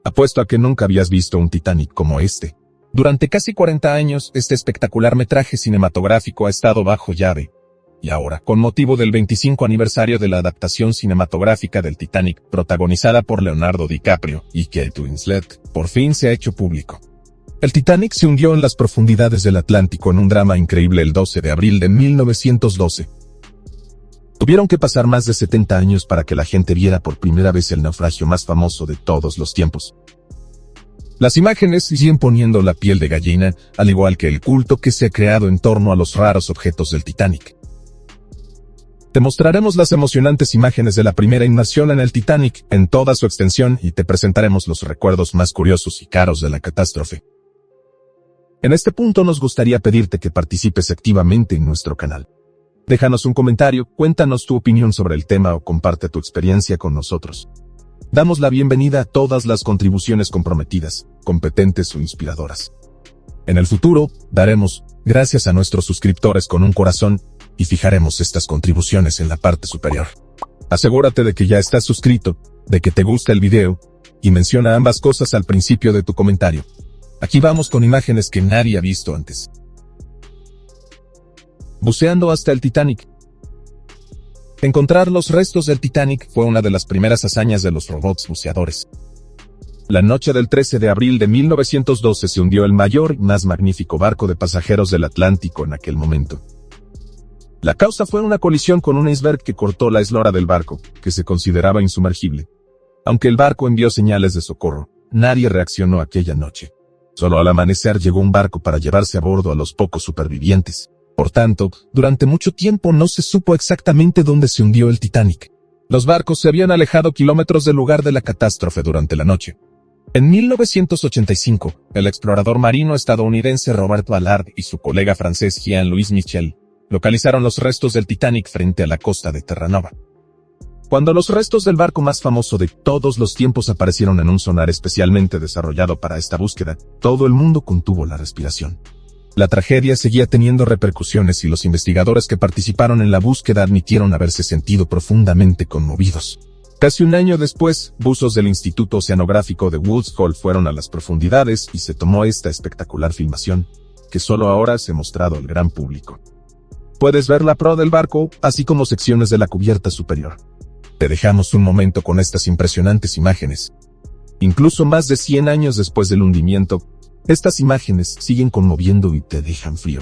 Apuesto a que nunca habías visto un Titanic como este. Durante casi 40 años, este espectacular metraje cinematográfico ha estado bajo llave. Y ahora, con motivo del 25 aniversario de la adaptación cinematográfica del Titanic, protagonizada por Leonardo DiCaprio y Kate Winslet, por fin se ha hecho público. El Titanic se hundió en las profundidades del Atlántico en un drama increíble el 12 de abril de 1912. Tuvieron que pasar más de 70 años para que la gente viera por primera vez el naufragio más famoso de todos los tiempos. Las imágenes siguen poniendo la piel de gallina, al igual que el culto que se ha creado en torno a los raros objetos del Titanic. Te mostraremos las emocionantes imágenes de la primera inmersión en el Titanic en toda su extensión y te presentaremos los recuerdos más curiosos y caros de la catástrofe. En este punto nos gustaría pedirte que participes activamente en nuestro canal. Déjanos un comentario, cuéntanos tu opinión sobre el tema o comparte tu experiencia con nosotros. Damos la bienvenida a todas las contribuciones comprometidas, competentes o inspiradoras. En el futuro, daremos gracias a nuestros suscriptores con un corazón y fijaremos estas contribuciones en la parte superior. Asegúrate de que ya estás suscrito, de que te gusta el video, y menciona ambas cosas al principio de tu comentario. Aquí vamos con imágenes que nadie ha visto antes. Buceando hasta el Titanic. Encontrar los restos del Titanic fue una de las primeras hazañas de los robots buceadores. La noche del 13 de abril de 1912 se hundió el mayor y más magnífico barco de pasajeros del Atlántico en aquel momento. La causa fue una colisión con un iceberg que cortó la eslora del barco, que se consideraba insumergible. Aunque el barco envió señales de socorro, nadie reaccionó aquella noche. Solo al amanecer llegó un barco para llevarse a bordo a los pocos supervivientes. Por tanto, durante mucho tiempo no se supo exactamente dónde se hundió el Titanic. Los barcos se habían alejado kilómetros del lugar de la catástrofe durante la noche. En 1985, el explorador marino estadounidense Robert Ballard y su colega francés Jean-Louis Michel localizaron los restos del Titanic frente a la costa de Terranova. Cuando los restos del barco más famoso de todos los tiempos aparecieron en un sonar especialmente desarrollado para esta búsqueda, todo el mundo contuvo la respiración. La tragedia seguía teniendo repercusiones y los investigadores que participaron en la búsqueda admitieron haberse sentido profundamente conmovidos. Casi un año después, buzos del Instituto Oceanográfico de Woods Hole fueron a las profundidades y se tomó esta espectacular filmación, que solo ahora se ha mostrado al gran público. Puedes ver la proa del barco, así como secciones de la cubierta superior. Te dejamos un momento con estas impresionantes imágenes. Incluso más de 100 años después del hundimiento, estas imágenes siguen conmoviendo y te dejan frío.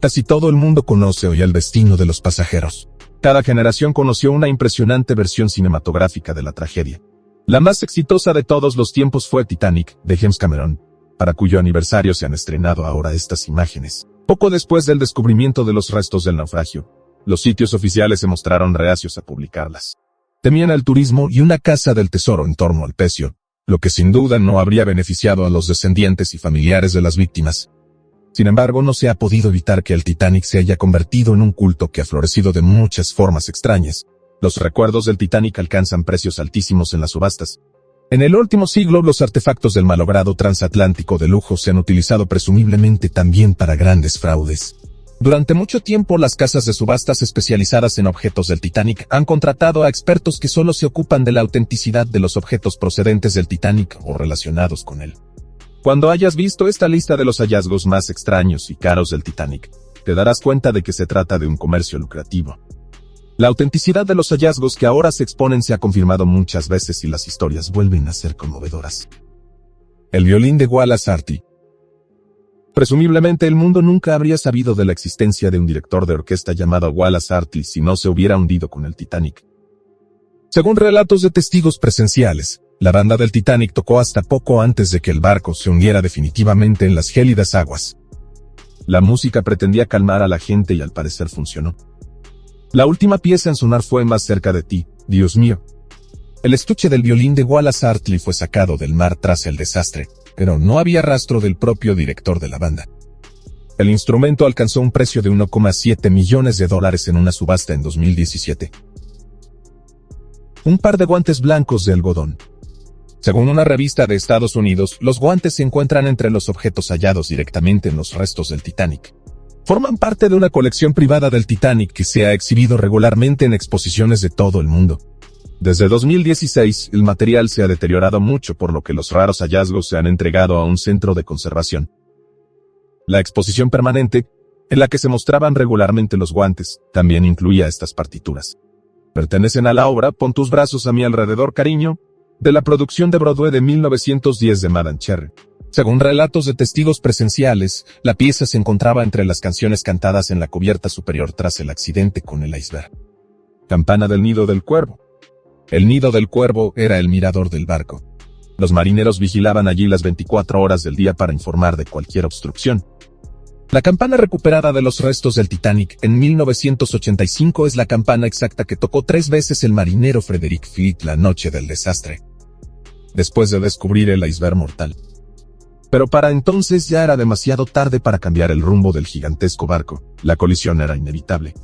Casi todo el mundo conoce hoy el destino de los pasajeros. Cada generación conoció una impresionante versión cinematográfica de la tragedia. La más exitosa de todos los tiempos fue Titanic, de James Cameron, para cuyo aniversario se han estrenado ahora estas imágenes. Poco después del descubrimiento de los restos del naufragio, los sitios oficiales se mostraron reacios a publicarlas. Temían el turismo y una caza del tesoro en torno al pecio, lo que sin duda no habría beneficiado a los descendientes y familiares de las víctimas. Sin embargo, no se ha podido evitar que el Titanic se haya convertido en un culto que ha florecido de muchas formas extrañas. Los recuerdos del Titanic alcanzan precios altísimos en las subastas. En el último siglo, los artefactos del malogrado transatlántico de lujo se han utilizado presumiblemente también para grandes fraudes. Durante mucho tiempo, las casas de subastas especializadas en objetos del Titanic han contratado a expertos que solo se ocupan de la autenticidad de los objetos procedentes del Titanic o relacionados con él. Cuando hayas visto esta lista de los hallazgos más extraños y caros del Titanic, te darás cuenta de que se trata de un comercio lucrativo. La autenticidad de los hallazgos que ahora se exponen se ha confirmado muchas veces y las historias vuelven a ser conmovedoras. El violín de Wallace Arty. Presumiblemente el mundo nunca habría sabido de la existencia de un director de orquesta llamado Wallace Arty si no se hubiera hundido con el Titanic. Según relatos de testigos presenciales, la banda del Titanic tocó hasta poco antes de que el barco se hundiera definitivamente en las gélidas aguas. La música pretendía calmar a la gente y al parecer funcionó. La última pieza en sonar fue Más cerca de ti, Dios mío. El estuche del violín de Wallace Arty fue sacado del mar tras el desastre, pero no había rastro del propio director de la banda. El instrumento alcanzó un precio de $1,7 millones en una subasta en 2017. Un par de guantes blancos de algodón. Según una revista de Estados Unidos, los guantes se encuentran entre los objetos hallados directamente en los restos del Titanic. Forman parte de una colección privada del Titanic que se ha exhibido regularmente en exposiciones de todo el mundo. Desde 2016, el material se ha deteriorado mucho, por lo que los raros hallazgos se han entregado a un centro de conservación. La exposición permanente, en la que se mostraban regularmente los guantes, también incluía estas partituras. Pertenecen a la obra Pon tus brazos a mi alrededor, cariño, de la producción de Broadway de 1910 de Madame Cherry. Según relatos de testigos presenciales, la pieza se encontraba entre las canciones cantadas en la cubierta superior tras el accidente con el iceberg. Campana del Nido del Cuervo. El Nido del Cuervo era el mirador del barco. Los marineros vigilaban allí las 24 horas del día para informar de cualquier obstrucción. La campana recuperada de los restos del Titanic en 1985 es la campana exacta que tocó 3 veces el marinero Frederick Fleet la noche del desastre, después de descubrir el iceberg mortal. Pero para entonces ya era demasiado tarde para cambiar el rumbo del gigantesco barco. La colisión era inevitable.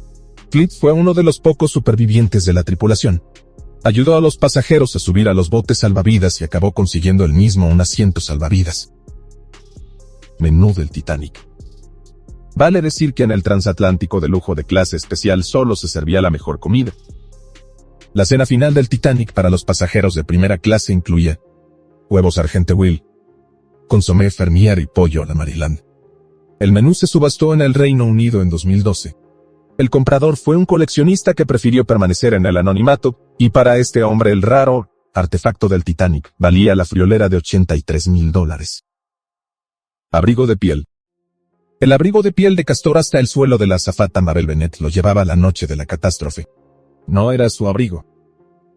Fleet fue uno de los pocos supervivientes de la tripulación. Ayudó a los pasajeros a subir a los botes salvavidas y acabó consiguiendo él mismo un asiento salvavidas. Menú del Titanic. Vale decir que en el transatlántico de lujo de clase especial solo se servía la mejor comida. La cena final del Titanic para los pasajeros de primera clase incluía huevos Sargento Will, consomé Fermier y pollo a la Maryland. El menú se subastó en el Reino Unido en 2012. El comprador fue un coleccionista que prefirió permanecer en el anonimato, y para este hombre el raro artefacto del Titanic valía la friolera de $83,000. Abrigo de piel. El abrigo de piel de castor hasta el suelo de la azafata Mabel Bennett lo llevaba la noche de la catástrofe. No era su abrigo.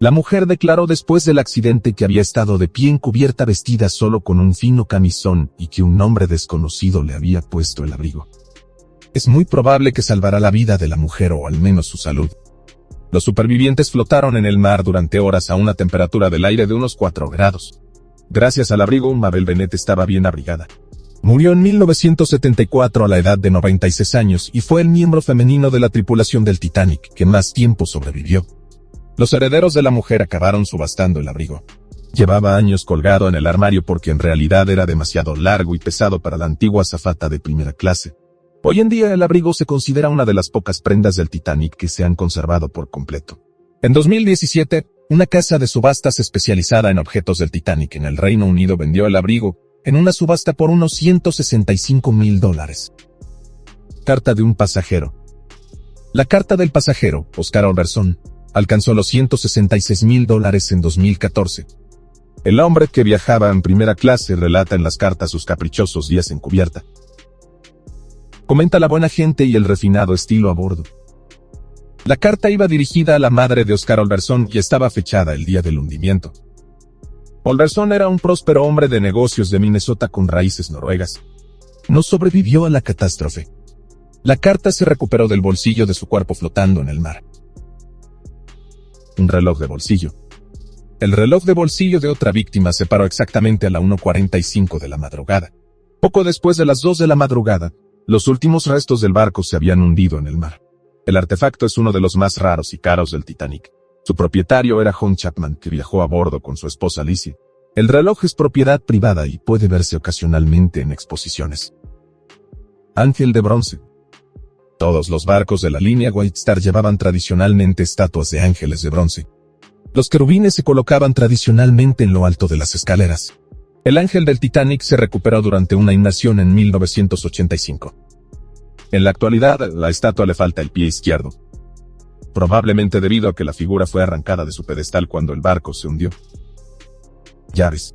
La mujer declaró después del accidente que había estado de pie encubierta vestida solo con un fino camisón y que un hombre desconocido le había puesto el abrigo. Es muy probable que salvará la vida de la mujer o al menos su salud. Los supervivientes flotaron en el mar durante horas a una temperatura del aire de unos 4 grados. Gracias al abrigo, Mabel Bennett estaba bien abrigada. Murió en 1974 a la edad de 96 años y fue el miembro femenino de la tripulación del Titanic que más tiempo sobrevivió. Los herederos de la mujer acabaron subastando el abrigo. Llevaba años colgado en el armario porque en realidad era demasiado largo y pesado para la antigua azafata de primera clase. Hoy en día el abrigo se considera una de las pocas prendas del Titanic que se han conservado por completo. En 2017, una casa de subastas especializada en objetos del Titanic en el Reino Unido vendió el abrigo en una subasta por unos $165,000. Carta de un pasajero. La carta del pasajero, Oscar Alberson, alcanzó los $166,000 en 2014. El hombre que viajaba en primera clase relata en las cartas sus caprichosos días en cubierta. Comenta la buena gente y el refinado estilo a bordo. La carta iba dirigida a la madre de Oscar Alberson y estaba fechada el día del hundimiento. Alberson era un próspero hombre de negocios de Minnesota con raíces noruegas. No sobrevivió a la catástrofe. La carta se recuperó del bolsillo de su cuerpo flotando en el mar. Un reloj de bolsillo. El reloj de bolsillo de otra víctima se paró exactamente a la 1:45 de la madrugada. Poco después de las 2 de la madrugada, los últimos restos del barco se habían hundido en el mar. El artefacto es uno de los más raros y caros del Titanic. Su propietario era John Chapman, que viajó a bordo con su esposa Alicia. El reloj es propiedad privada y puede verse ocasionalmente en exposiciones. Ángel de bronce. Todos los barcos de la línea White Star llevaban tradicionalmente estatuas de ángeles de bronce. Los querubines se colocaban tradicionalmente en lo alto de las escaleras. El ángel del Titanic se recuperó durante una inmersión en 1985. En la actualidad, a la estatua le falta el pie izquierdo, probablemente debido a que la figura fue arrancada de su pedestal cuando el barco se hundió. Llaves.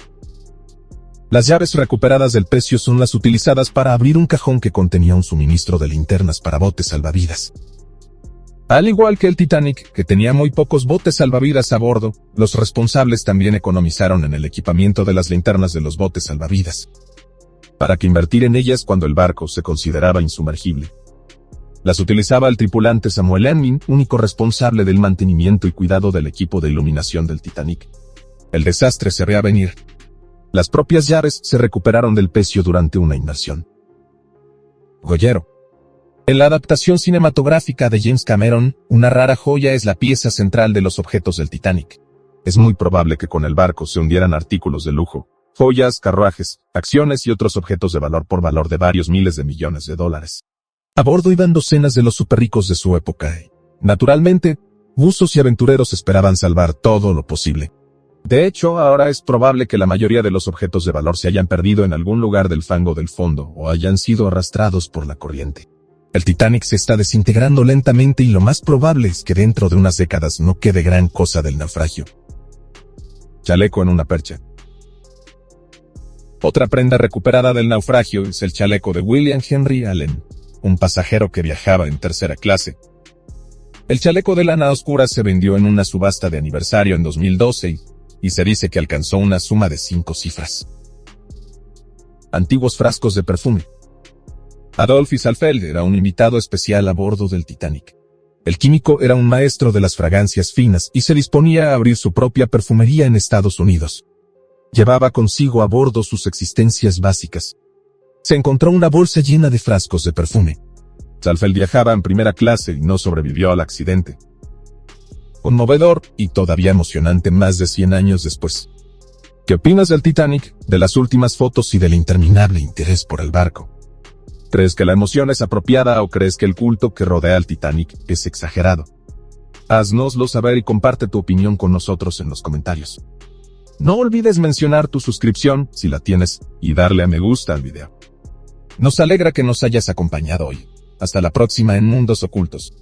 Las llaves recuperadas del pecio son las utilizadas para abrir un cajón que contenía un suministro de linternas para botes salvavidas. Al igual que el Titanic, que tenía muy pocos botes salvavidas a bordo, los responsables también economizaron en el equipamiento de las linternas de los botes salvavidas, para que invertir en ellas cuando el barco se consideraba insumergible. Las utilizaba el tripulante Samuel Enmin, único responsable del mantenimiento y cuidado del equipo de iluminación del Titanic. El desastre se veía venir. Las propias llaves se recuperaron del pecio durante una inmersión. Joyero. En la adaptación cinematográfica de James Cameron, una rara joya es la pieza central de los objetos del Titanic. Es muy probable que con el barco se hundieran artículos de lujo, joyas, carruajes, acciones y otros objetos de valor por valor de varios miles de millones de dólares. A bordo iban docenas de los superricos de su época y, naturalmente, Buzos y aventureros esperaban salvar todo lo posible. De hecho, ahora es probable que la mayoría de los objetos de valor se hayan perdido en algún lugar del fango del fondo o hayan sido arrastrados por la corriente. El Titanic se está desintegrando lentamente y lo más probable es que dentro de unas décadas no quede gran cosa del naufragio. Chaleco en una percha. Otra prenda recuperada del naufragio es el chaleco de William Henry Allen, un pasajero que viajaba en tercera clase. El chaleco de lana oscura se vendió en una subasta de aniversario en 2012 y se dice que alcanzó una suma de 5 cifras. Antiguos frascos de perfume. Adolf Salfeld era un invitado especial a bordo del Titanic. El químico era un maestro de las fragancias finas y se disponía a abrir su propia perfumería en Estados Unidos. Llevaba consigo a bordo sus existencias básicas. Se encontró una bolsa llena de frascos de perfume. Salfeld viajaba en primera clase y no sobrevivió al accidente. Conmovedor y todavía emocionante más de 100 años después. ¿Qué opinas del Titanic, de las últimas fotos y del interminable interés por el barco? ¿Crees que la emoción es apropiada o crees que el culto que rodea al Titanic es exagerado? Haznoslo saber y comparte tu opinión con nosotros en los comentarios. No olvides mencionar tu suscripción, si la tienes, y darle a me gusta al video. Nos alegra que nos hayas acompañado hoy. Hasta la próxima en Mundos Ocultos.